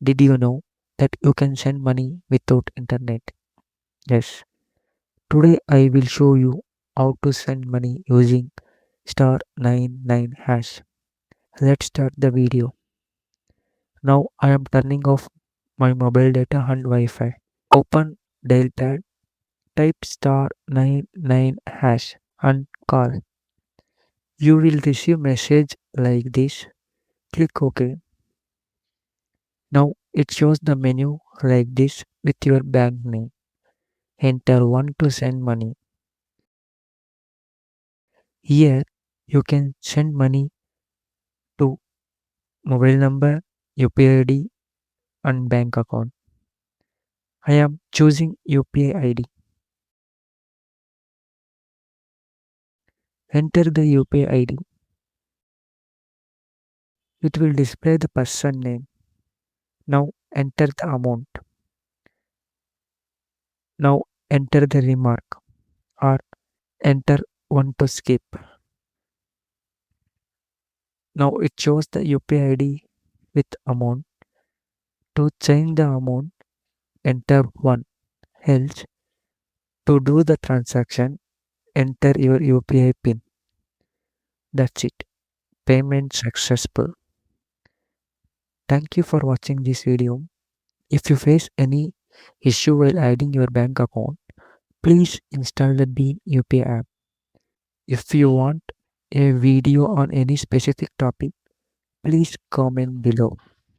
Did you know that you can send money without internet? Yes. Today I will show you how to send money using *99#. Let's start the video. Now I am turning off my mobile data and Wi-Fi. Open dial pad, type *99# and call. You will receive message like this. Click OK. Now it shows the menu like this with your bank name. Enter 1 to send money. Here you can send money to mobile number, UPI ID and bank account. I am choosing UPI ID. Enter the UPI ID. It will display the person name. Now enter the amount. Now enter the remark or enter 1 to skip. Now it shows the UPI ID with amount. To change the amount, enter 1. Else, to do the transaction, enter your UPI PIN. That's it. Payment successful. Thank you for watching this video. If you face any issue while adding your bank account, please install the BHIM UPI app. If you want a video on any specific topic, please comment below.